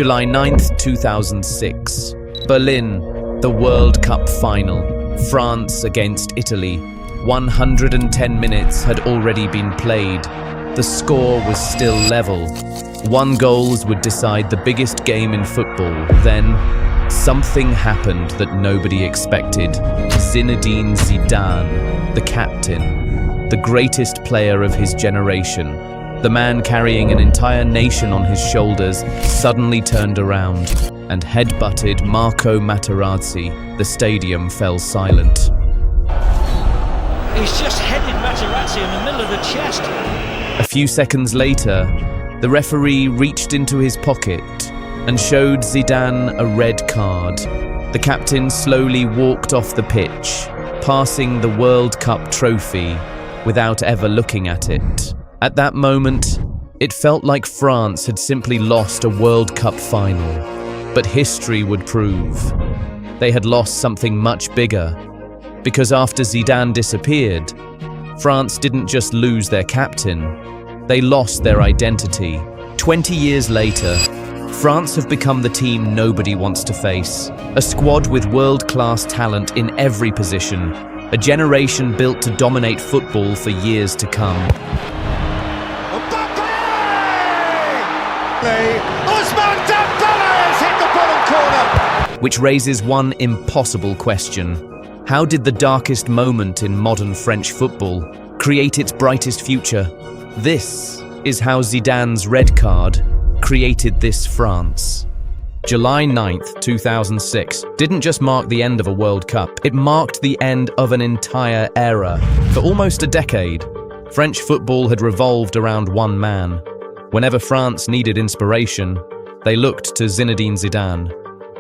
July 9th, 2006. Berlin, the World Cup final. France against Italy. 110 minutes had already been played. The score was still level. One goal would decide the biggest game in football. Then, something happened that nobody expected. Zinedine Zidane, the captain, the greatest player of his generation, the man carrying an entire nation on his shoulders, suddenly turned around and headbutted Marco Materazzi. The stadium fell silent. He's just headed Materazzi in the middle of the chest. A few seconds later, the referee reached into his pocket and showed Zidane a red card. The captain slowly walked off the pitch, passing the World Cup trophy without ever looking at it. At that moment, it felt like France had simply lost a World Cup final. But history would prove they had lost something much bigger. Because after Zidane disappeared, France didn't just lose their captain, they lost their identity. 20 years later, France have become the team nobody wants to face. A squad with world-class talent in every position. A generation built to dominate football for years to come. Mbappé! Ousmane Dembélé has hit the bottom corner! Which raises one impossible question. How did the darkest moment in modern French football create its brightest future? This is how Zidane's red card created this France. July 9th, 2006 didn't just mark the end of a World Cup, it marked the end of an entire era. For almost a decade, French football had revolved around one man. Whenever France needed inspiration, they looked to Zinedine Zidane.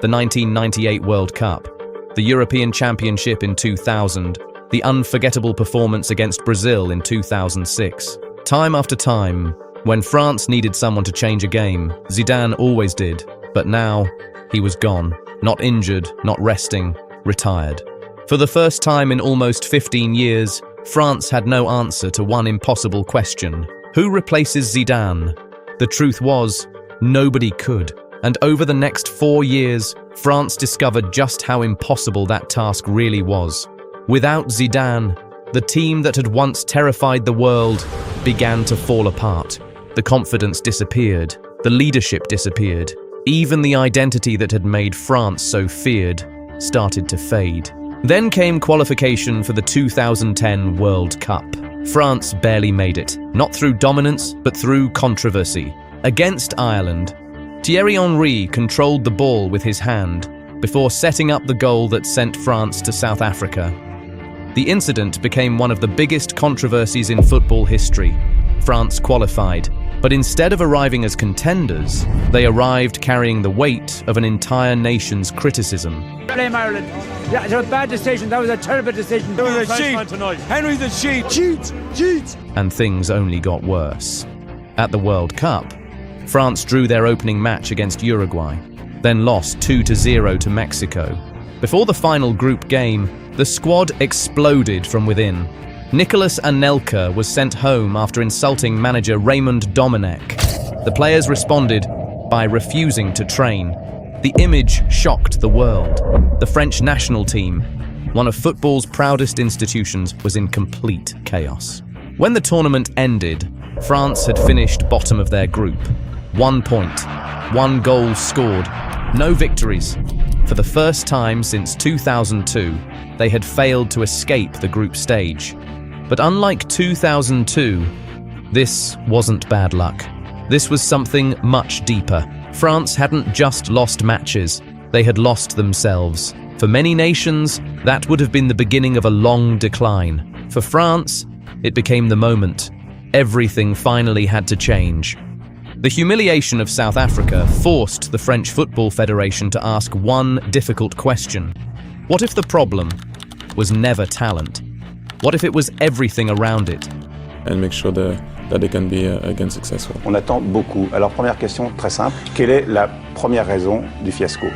The 1998 World Cup, the European Championship in 2000, the unforgettable performance against Brazil in 2006. Time after time, when France needed someone to change a game, Zidane always did. But now, he was gone. Not injured, not resting, retired. For the first time in almost 15 years, France had no answer to one impossible question. Who replaces Zidane? The truth was, nobody could. And over the next 4 years, France discovered just how impossible that task really was. Without Zidane, the team that had once terrified the world began to fall apart. The confidence disappeared. The leadership disappeared. Even the identity that had made France so feared started to fade. Then came qualification for the 2010 World Cup. France barely made it, not through dominance, but through controversy. Against Ireland, Thierry Henry controlled the ball with his hand before setting up the goal that sent France to South Africa. The incident became one of the biggest controversies in football history. France qualified, but instead of arriving as contenders, they arrived carrying the weight of an entire nation's criticism. Blame Ireland. Yeah, it was a bad decision. That was a terrible decision. It was a cheat. Henry's a cheat. Cheat. And things only got worse. At the World Cup, France drew their opening match against Uruguay, then lost 2-0 to Mexico. Before the final group game, the squad exploded from within. Nicolas Anelka was sent home after insulting manager Raymond Domenech. The players responded by refusing to train. The image shocked the world. The French national team, one of football's proudest institutions, was in complete chaos. When the tournament ended, France had finished bottom of their group. 1 point, 1 goal scored, no victories. For the first time since 2002, they had failed to escape the group stage. But unlike 2002, this wasn't bad luck. This was something much deeper. France hadn't just lost matches, they had lost themselves. For many nations, that would have been the beginning of a long decline. For France, it became the moment. Everything finally had to change. The humiliation of South Africa forced the French Football Federation to ask one difficult question. What if the problem was never talent? What if it was everything around it? And make sure that they can be again successful. On attend beaucoup. Alors première question très simple, quelle est la première raison du fiasco?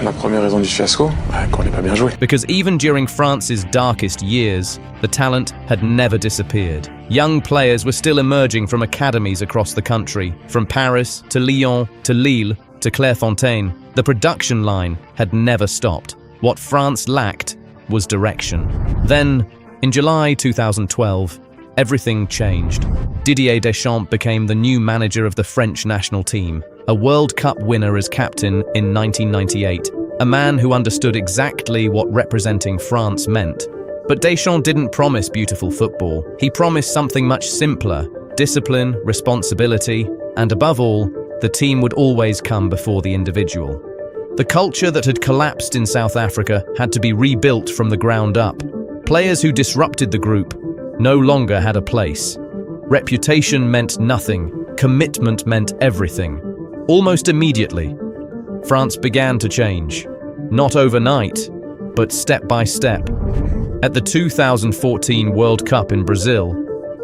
La première raison du fiasco, qu'on n'ait pas bien joué. Because even during France's darkest years, the talent had never disappeared. Young players were still emerging from academies across the country, from Paris to Lyon to Lille to Clairefontaine. The production line had never stopped. What France lacked was direction. Then, in July 2012, everything changed. Didier Deschamps became the new manager of the French national team, a World Cup winner as captain in 1998, a man who understood exactly what representing France meant. But Deschamps didn't promise beautiful football. He promised something much simpler: discipline, responsibility, and above all, the team would always come before the individual. The culture that had collapsed in South Africa had to be rebuilt from the ground up. Players who disrupted the group no longer had a place. Reputation meant nothing. Commitment meant everything. Almost immediately, France began to change. Not overnight, but step by step. At the 2014 World Cup in Brazil,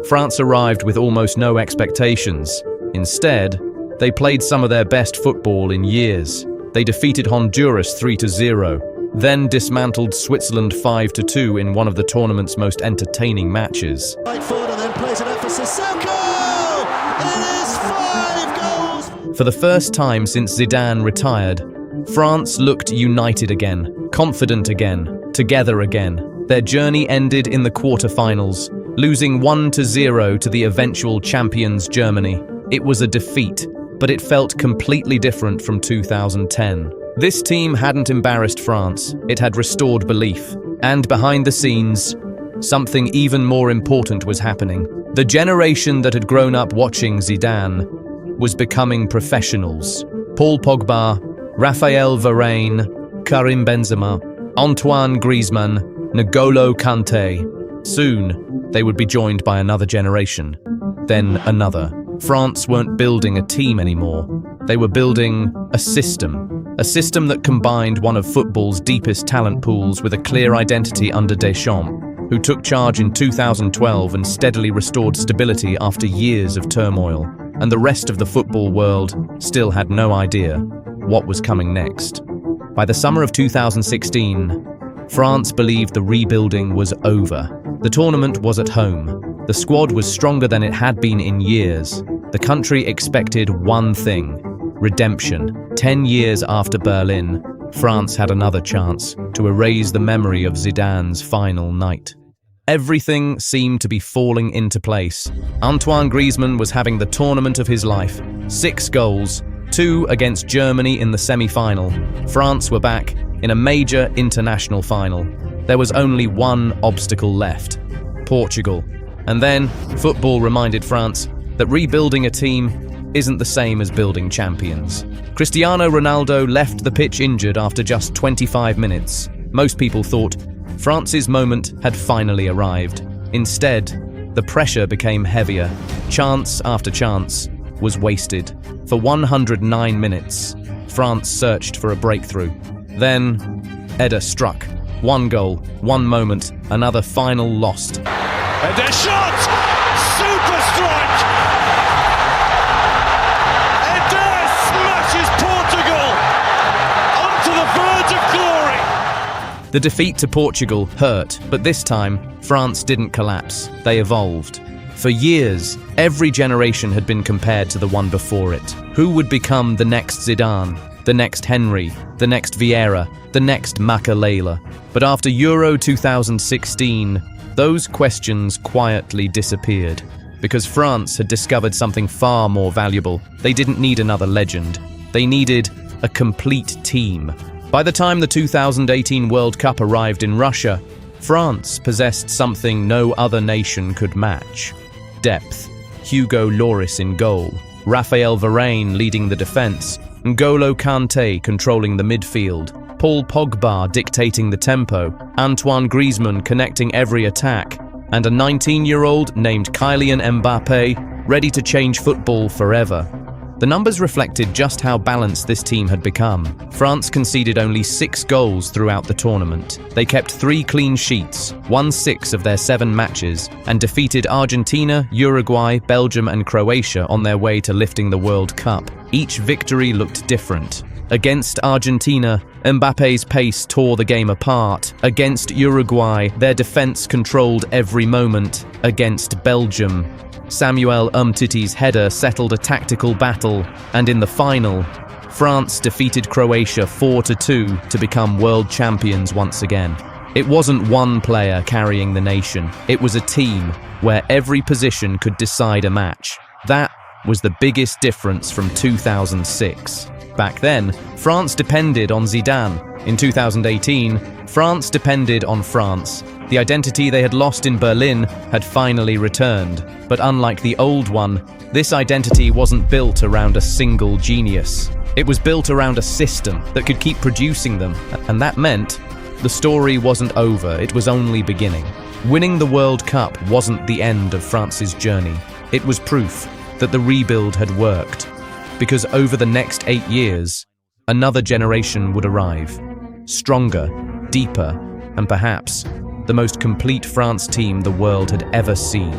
France arrived with almost no expectations. Instead, they played some of their best football in years. They defeated Honduras 3-0, then dismantled Switzerland 5-2 in one of the tournament's most entertaining matches. Right forward and then plays an emphasis. Soko! It is 5 goals! For the first time since Zidane retired, France looked united again, confident again, together again. Their journey ended in the quarter-finals, losing 1-0 to the eventual champions Germany. It was a defeat, but it felt completely different from 2010. This team hadn't embarrassed France, it had restored belief. And behind the scenes, something even more important was happening. The generation that had grown up watching Zidane was becoming professionals. Paul Pogba, Raphael Varane, Karim Benzema, Antoine Griezmann, N'Golo Kanté. Soon, they would be joined by another generation, then another. France weren't building a team anymore. They were building a system that combined one of football's deepest talent pools with a clear identity under Deschamps, who took charge in 2012 and steadily restored stability after years of turmoil. And the rest of the football world still had no idea what was coming next. By the summer of 2016, France believed the rebuilding was over. The tournament was at home. The squad was stronger than it had been in years. The country expected one thing: redemption. 10 years after Berlin, France had another chance to erase the memory of Zidane's final night. Everything seemed to be falling into place. Antoine Griezmann was having the tournament of his life. 6 goals, 2 against Germany in the semi-final. France were back in a major international final. There was only one obstacle left: Portugal. And then, football reminded France that rebuilding a team isn't the same as building champions. Cristiano Ronaldo left the pitch injured after just 25 minutes. Most people thought France's moment had finally arrived. Instead, the pressure became heavier. Chance after chance was wasted. For 109 minutes, France searched for a breakthrough. Then, Eder struck. 1 goal, 1 moment, another final lost. Deschamps! Super strike! Eder smashes Portugal onto the verge of glory! The defeat to Portugal hurt, but this time, France didn't collapse. They evolved. For years, every generation had been compared to the one before it. Who would become the next Zidane, the next Henry, the next Vieira, the next Makalele? But after Euro 2016, those questions quietly disappeared. Because France had discovered something far more valuable. They didn't need another legend. They needed a complete team. By the time the 2018 World Cup arrived in Russia, France possessed something no other nation could match: depth. Hugo Lloris in goal, Raphael Varane leading the defense, N'Golo Kanté controlling the midfield, Paul Pogba dictating the tempo, Antoine Griezmann connecting every attack, and a 19-year-old named Kylian Mbappé ready to change football forever. The numbers reflected just how balanced this team had become. France conceded only 6 goals throughout the tournament. They kept 3 clean sheets, won 6 of their 7 matches, and defeated Argentina, Uruguay, Belgium and Croatia on their way to lifting the World Cup. Each victory looked different. Against Argentina, Mbappé's pace tore the game apart. Against Uruguay, their defense controlled every moment. Against Belgium, Samuel Umtiti's header settled a tactical battle, and in the final, France defeated Croatia 4-2 to become world champions once again. It wasn't one player carrying the nation, it was a team where every position could decide a match. That was the biggest difference from 2006. Back then, France depended on Zidane. In 2018, France depended on France. The identity they had lost in Berlin had finally returned. But unlike the old one, this identity wasn't built around a single genius. It was built around a system that could keep producing them, and that meant the story wasn't over, it was only beginning. Winning the World Cup wasn't the end of France's journey. It was proof that the rebuild had worked. Because over the next 8 years, another generation would arrive. Stronger, deeper, and perhaps the most complete France team the world had ever seen.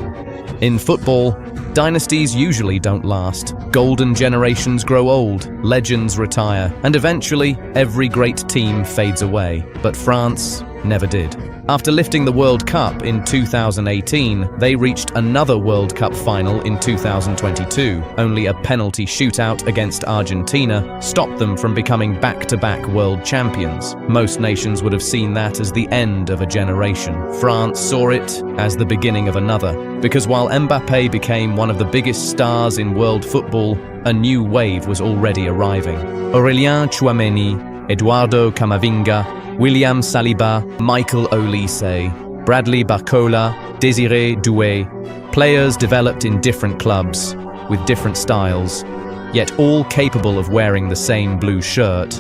In football, dynasties usually don't last. Golden generations grow old, legends retire, and eventually every great team fades away. But France never did. After lifting the World Cup in 2018, they reached another World Cup final in 2022. Only a penalty shootout against Argentina stopped them from becoming back-to-back world champions. Most nations would have seen that as the end of a generation. France saw it as the beginning of another, because while Mbappé became one of the biggest stars in world football, a new wave was already arriving. Aurélien Tchouaméni, Eduardo Camavinga, William Saliba, Michael Olise, Bradley Barcola, Désiré Doué, players developed in different clubs, with different styles, yet all capable of wearing the same blue shirt.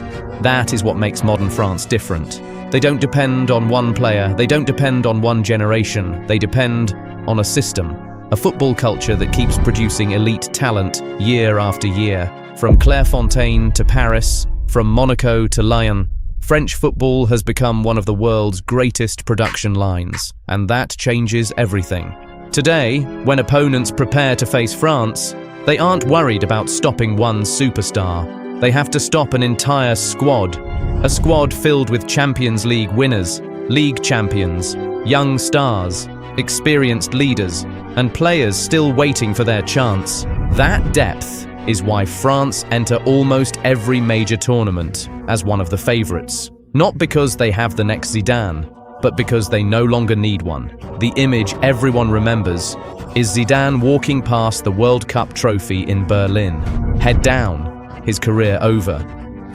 That is what makes modern France different. They don't depend on one player, they don't depend on one generation, they depend on a system, a football culture that keeps producing elite talent year after year. From Clairefontaine to Paris, from Monaco to Lyon, French football has become one of the world's greatest production lines, and that changes everything. Today, when opponents prepare to face France, they aren't worried about stopping one superstar. They have to stop an entire squad. A squad filled with Champions League winners, league champions, young stars, experienced leaders, and players still waiting for their chance. That depth is why France enter almost every major tournament as one of the favorites. Not because they have the next Zidane, but because they no longer need one. The image everyone remembers is Zidane walking past the World Cup trophy in Berlin, head down, his career over.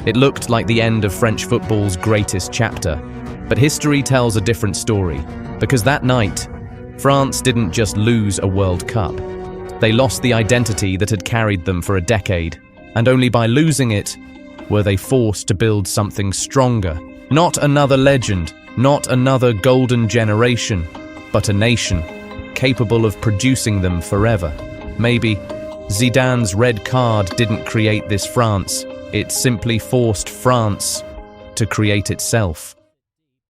It looked like the end of French football's greatest chapter. But history tells a different story, because that night, France didn't just lose a World Cup. They lost the identity that had carried them for a decade, and only by losing it were they forced to build something stronger. Not another legend, not another golden generation, but a nation capable of producing them forever. Maybe Zidane's red card didn't create this France, it simply forced France to create itself.